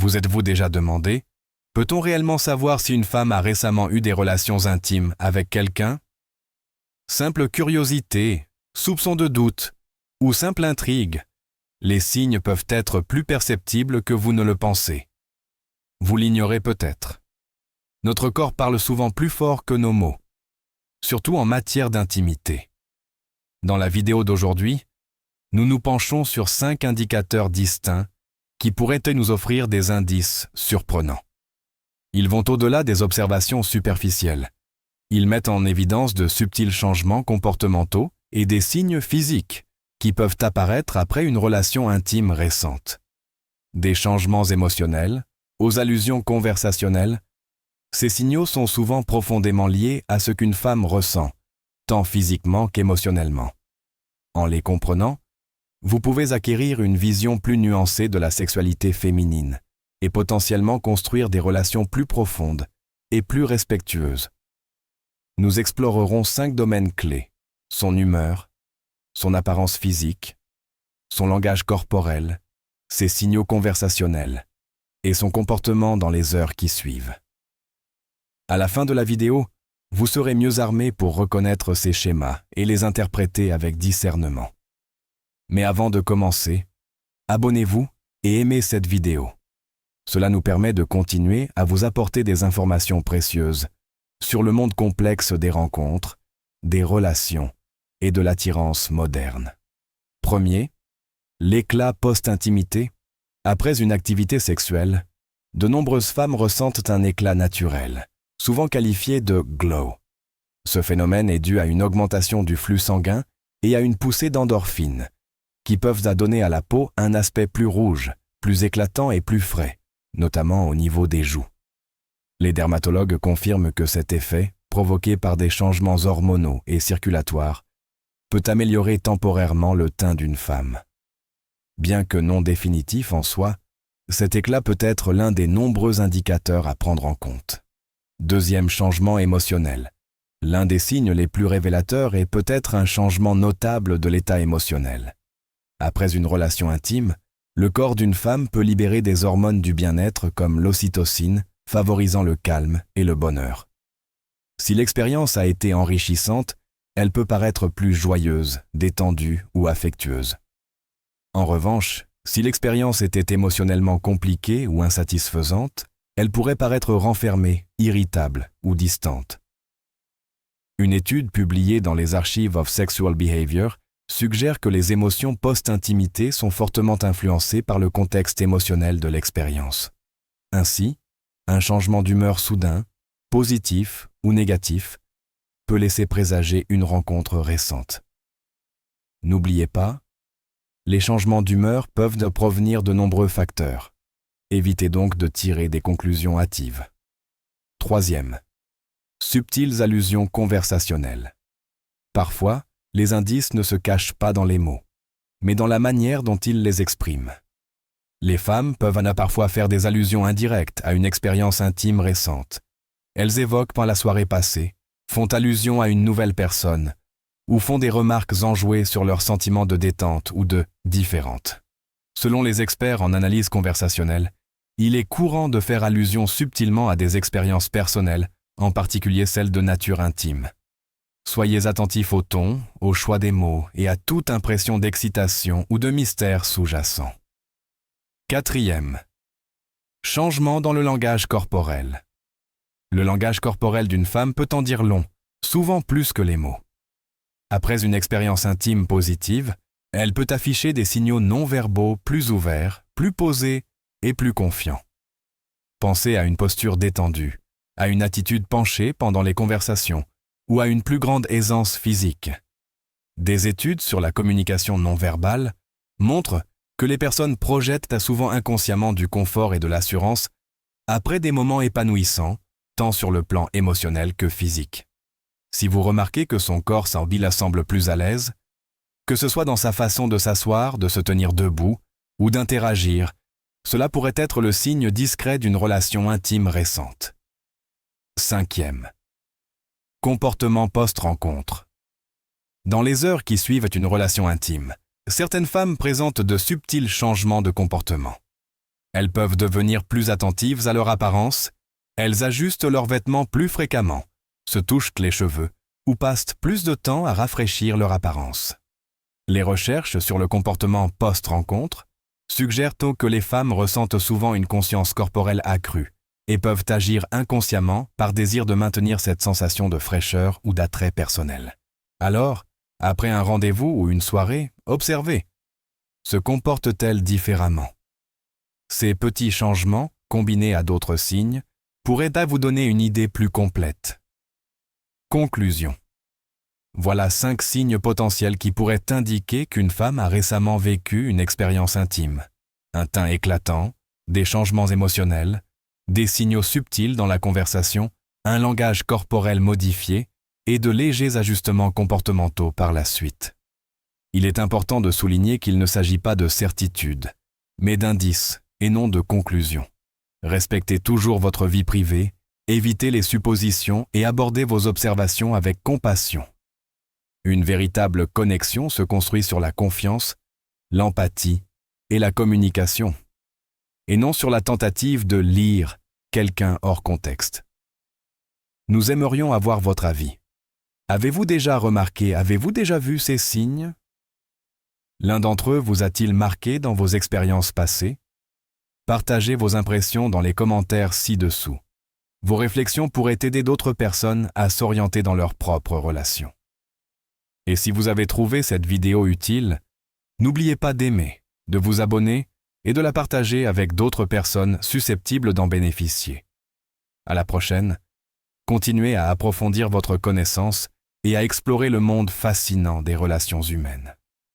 Vous êtes-vous déjà demandé, peut-on réellement savoir si une femme a récemment eu des relations intimes avec quelqu'un? Simple curiosité, soupçon de doute ou simple intrigue, les signes peuvent être plus perceptibles que vous ne le pensez. Vous l'ignorez peut-être. Notre corps parle souvent plus fort que nos mots, surtout en matière d'intimité. Dans la vidéo d'aujourd'hui, nous nous penchons sur 5 indicateurs distincts qui pourraient nous offrir des indices surprenants. Ils vont au-delà des observations superficielles. Ils mettent en évidence de subtils changements comportementaux et des signes physiques qui peuvent apparaître après une relation intime récente. Des changements émotionnels, aux allusions conversationnelles, ces signaux sont souvent profondément liés à ce qu'une femme ressent, tant physiquement qu'émotionnellement. En les comprenant, vous pouvez acquérir une vision plus nuancée de la sexualité féminine et potentiellement construire des relations plus profondes et plus respectueuses. Nous explorerons 5 domaines clés: son humeur, son apparence physique, son langage corporel, ses signaux conversationnels et son comportement dans les heures qui suivent. À la fin de la vidéo, vous serez mieux armé pour reconnaître ces schémas et les interpréter avec discernement. Mais avant de commencer, abonnez-vous et aimez cette vidéo. Cela nous permet de continuer à vous apporter des informations précieuses sur le monde complexe des rencontres, des relations et de l'attirance moderne. Premier, l'éclat post-intimité. Après une activité sexuelle, de nombreuses femmes ressentent un éclat naturel, souvent qualifié de « glow ». Ce phénomène est dû à une augmentation du flux sanguin et à une poussée d'endorphines, qui peuvent donner à la peau un aspect plus rouge, plus éclatant et plus frais, notamment au niveau des joues. Les dermatologues confirment que cet effet, provoqué par des changements hormonaux et circulatoires, peut améliorer temporairement le teint d'une femme. Bien que non définitif en soi, cet éclat peut être l'un des nombreux indicateurs à prendre en compte. Deuxième changement émotionnel. L'un des signes les plus révélateurs est peut-être un changement notable de l'état émotionnel. Après une relation intime, le corps d'une femme peut libérer des hormones du bien-être comme l'ocytocine, favorisant le calme et le bonheur. Si l'expérience a été enrichissante, elle peut paraître plus joyeuse, détendue ou affectueuse. En revanche, si l'expérience était émotionnellement compliquée ou insatisfaisante, elle pourrait paraître renfermée, irritable ou distante. Une étude publiée dans les Archives of Sexual Behavior suggère que les émotions post-intimité sont fortement influencées par le contexte émotionnel de l'expérience. Ainsi, un changement d'humeur soudain, positif ou négatif, peut laisser présager une rencontre récente. N'oubliez pas, les changements d'humeur peuvent provenir de nombreux facteurs. Évitez donc de tirer des conclusions hâtives. Troisième, subtiles allusions conversationnelles. Parfois, les indices ne se cachent pas dans les mots, mais dans la manière dont ils les expriment. Les femmes peuvent parfois faire des allusions indirectes à une expérience intime récente. Elles évoquent pendant la soirée passée, font allusion à une nouvelle personne, ou font des remarques enjouées sur leurs sentiments de détente ou de différente. Selon les experts en analyse conversationnelle, il est courant de faire allusion subtilement à des expériences personnelles, en particulier celles de nature intime. Soyez attentifs au ton, au choix des mots et à toute impression d'excitation ou de mystère sous-jacent. Quatrième, changement dans le langage corporel. Le langage corporel d'une femme peut en dire long, souvent plus que les mots. Après une expérience intime positive, elle peut afficher des signaux non-verbaux plus ouverts, plus posés et plus confiants. Pensez à une posture détendue, à une attitude penchée pendant les conversations ou à une plus grande aisance physique. Des études sur la communication non-verbale montrent que les personnes projettent souvent inconsciemment du confort et de l'assurance après des moments épanouissants, tant sur le plan émotionnel que physique. Si vous remarquez que son corps la semble plus à l'aise, que ce soit dans sa façon de s'asseoir, de se tenir debout ou d'interagir, cela pourrait être le signe discret d'une relation intime récente. Cinquième, comportement post-rencontre. Dans les heures qui suivent une relation intime, certaines femmes présentent de subtils changements de comportement. Elles peuvent devenir plus attentives à leur apparence, elles ajustent leurs vêtements plus fréquemment, se touchent les cheveux ou passent plus de temps à rafraîchir leur apparence. Les recherches sur le comportement post-rencontre suggèrent que les femmes ressentent souvent une conscience corporelle accrue et peuvent agir inconsciemment par désir de maintenir cette sensation de fraîcheur ou d'attrait personnel. Alors, après un rendez-vous ou une soirée, observez. Se comportent-elles différemment? Ces petits changements, combinés à d'autres signes, pourraient vous donner une idée plus complète. Conclusion. Voilà 5 signes potentiels qui pourraient indiquer qu'une femme a récemment vécu une expérience intime. Un teint éclatant, des changements émotionnels, des signaux subtils dans la conversation, un langage corporel modifié et de légers ajustements comportementaux par la suite. Il est important de souligner qu'il ne s'agit pas de certitude, mais d'indices et non de conclusions. Respectez toujours votre vie privée, évitez les suppositions et abordez vos observations avec compassion. Une véritable connexion se construit sur la confiance, l'empathie et la communication, et non sur la tentative de lire quelqu'un hors contexte. Nous aimerions avoir votre avis. Avez-vous déjà remarqué, avez-vous déjà vu ces signes? L'un d'entre eux vous a-t-il marqué dans vos expériences passées? Partagez vos impressions dans les commentaires ci-dessous. Vos réflexions pourraient aider d'autres personnes à s'orienter dans leurs propres relations. Et si vous avez trouvé cette vidéo utile, n'oubliez pas d'aimer, de vous abonner et de la partager avec d'autres personnes susceptibles d'en bénéficier. À la prochaine, continuez à approfondir votre connaissance et à explorer le monde fascinant des relations humaines.